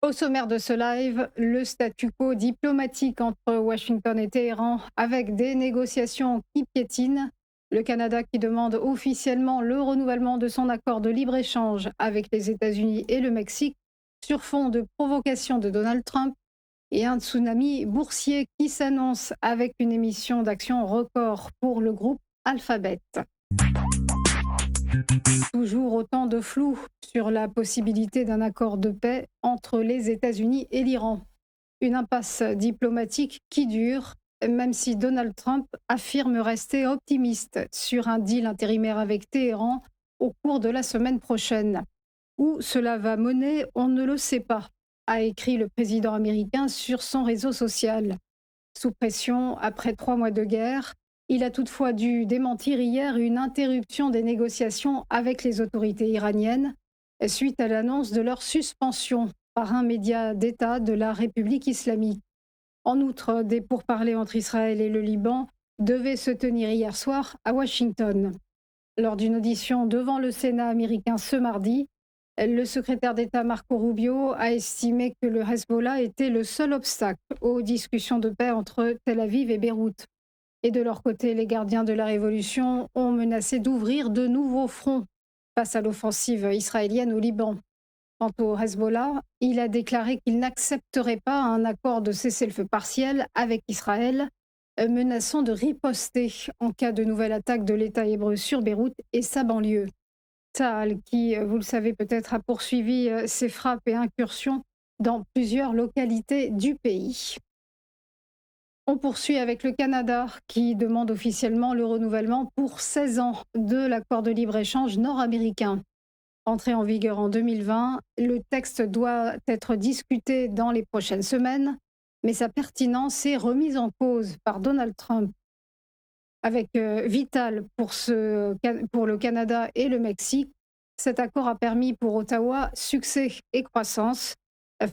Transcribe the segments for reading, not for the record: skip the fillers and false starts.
Au sommaire de ce live, le statu quo diplomatique entre Washington et Téhéran avec des négociations qui piétinent. Le Canada qui demande officiellement le renouvellement de son accord de libre-échange avec les États-Unis et le Mexique sur fond de provocation de Donald Trump et un tsunami boursier qui s'annonce avec une émission d'actions record pour le groupe Alphabet. Toujours autant de flou sur la possibilité d'un accord de paix entre les États-Unis et l'Iran. Une impasse diplomatique qui dure, même si Donald Trump affirme rester optimiste sur un deal intérimaire avec Téhéran au cours de la semaine prochaine. Où cela va mener, on ne le sait pas, a écrit le président américain sur son réseau social. Sous pression, après 3 mois de guerre, il a toutefois dû démentir hier une interruption des négociations avec les autorités iraniennes suite à l'annonce de leur suspension par un média d'État de la République islamique. En outre, des pourparlers entre Israël et le Liban devaient se tenir hier soir à Washington. Lors d'une audition devant le Sénat américain ce mardi, le secrétaire d'État Marco Rubio a estimé que le Hezbollah était le seul obstacle aux discussions de paix entre Tel Aviv et Beyrouth. Et de leur côté, les gardiens de la révolution ont menacé d'ouvrir de nouveaux fronts face à l'offensive israélienne au Liban. Quant au Hezbollah, il a déclaré qu'il n'accepterait pas un accord de cessez-le-feu partiel avec Israël, menaçant de riposter en cas de nouvelle attaque de l'État hébreu sur Beyrouth et sa banlieue. Tsahal, qui, vous le savez peut-être, a poursuivi ses frappes et incursions dans plusieurs localités du pays. On poursuit avec le Canada qui demande officiellement le renouvellement pour 16 ans de l'accord de libre-échange nord-américain. Entré en vigueur en 2020, le texte doit être discuté dans les prochaines semaines, mais sa pertinence est remise en cause par Donald Trump. Avec vital pour le Canada et le Mexique, cet accord a permis pour Ottawa succès et croissance,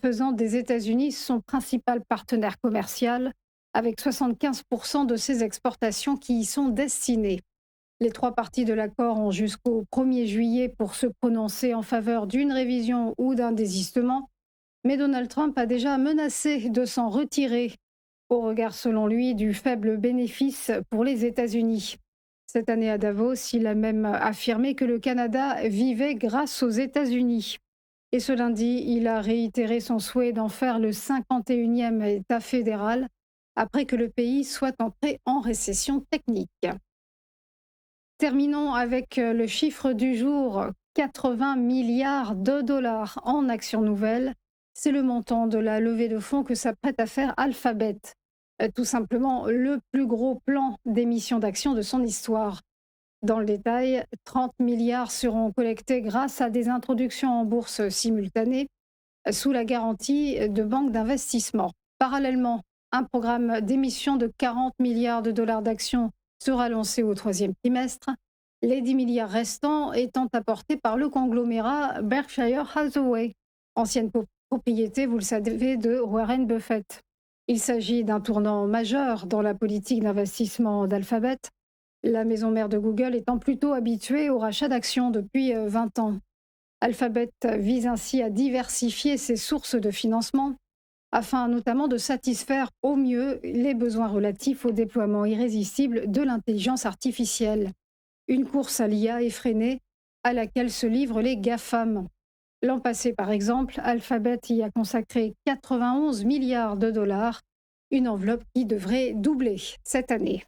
faisant des États-Unis son principal partenaire commercial, avec 75% de ses exportations qui y sont destinées. Les trois parties de l'accord ont jusqu'au 1er juillet pour se prononcer en faveur d'une révision ou d'un désistement, mais Donald Trump a déjà menacé de s'en retirer, au regard, selon lui, du faible bénéfice pour les États-Unis. Cette année à Davos, il a même affirmé que le Canada vivait grâce aux États-Unis. Et ce lundi, il a réitéré son souhait d'en faire le 51e État fédéral, après que le pays soit entré en récession technique. Terminons avec le chiffre du jour, 80 milliards de dollars en actions nouvelles. C'est le montant de la levée de fonds que s'apprête à faire Alphabet. Tout simplement le plus gros plan d'émission d'actions de son histoire. Dans le détail, 30 milliards seront collectés grâce à des introductions en bourse simultanées sous la garantie de banques d'investissement. Parallèlement, un programme d'émission de 40 milliards de dollars d'actions sera lancé au troisième trimestre, les 10 milliards restants étant apportés par le conglomérat Berkshire Hathaway, ancienne propriété, vous le savez, de Warren Buffett. Il s'agit d'un tournant majeur dans la politique d'investissement d'Alphabet, la maison mère de Google étant plutôt habituée au rachat d'actions depuis 20 ans. Alphabet vise ainsi à diversifier ses sources de financement afin notamment de satisfaire au mieux les besoins relatifs au déploiement irrésistible de l'intelligence artificielle. Une course à l'IA effrénée à laquelle se livrent les GAFAM. L'an passé, par exemple, Alphabet y a consacré 91 milliards de dollars, une enveloppe qui devrait doubler cette année.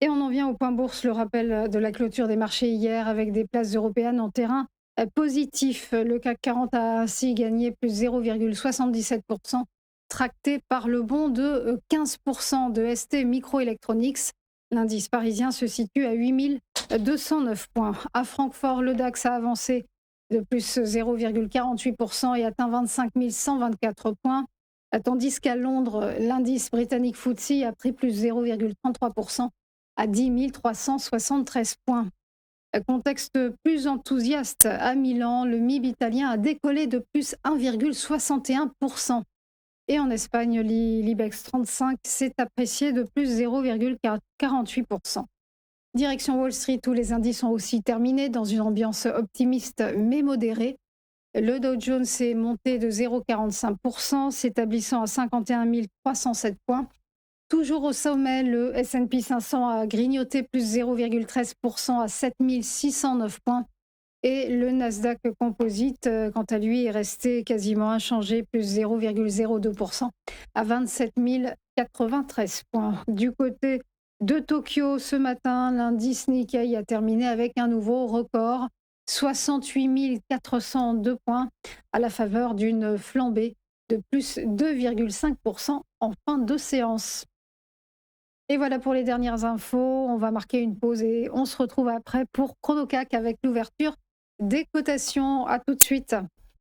Et on en vient au point bourse, le rappel de la clôture des marchés hier avec des places européennes en terrain positif. Le CAC 40 a ainsi gagné plus 0,77%, tracté par le bond de 15% de ST Microelectronics. L'indice parisien se situe à 8209 points. À Francfort, le DAX a avancé de plus 0,48% et atteint 25 124 points, tandis qu'à Londres, l'indice britannique FTSE a pris plus 0,33% à 10 373 points. Contexte plus enthousiaste à Milan, le MIB italien a décollé de plus 1,61%. Et en Espagne, l'IBEX 35 s'est apprécié de plus 0,48%. Direction Wall Street, où les indices ont aussi terminé dans une ambiance optimiste mais modérée. Le Dow Jones est monté de 0,45%, s'établissant à 51 307 points. Toujours au sommet, le S&P 500 a grignoté plus 0,13% à 7 609 points. Et le Nasdaq Composite, quant à lui, est resté quasiment inchangé, plus 0,02% à 27 093 points. Du côté de Tokyo, ce matin, l'indice Nikkei a terminé avec un nouveau record, 68 402 points, à la faveur d'une flambée de plus 2,5% en fin de séance. Et voilà pour les dernières infos. On va marquer une pause et on se retrouve après pour Chronocac avec l'ouverture des cotations. À tout de suite.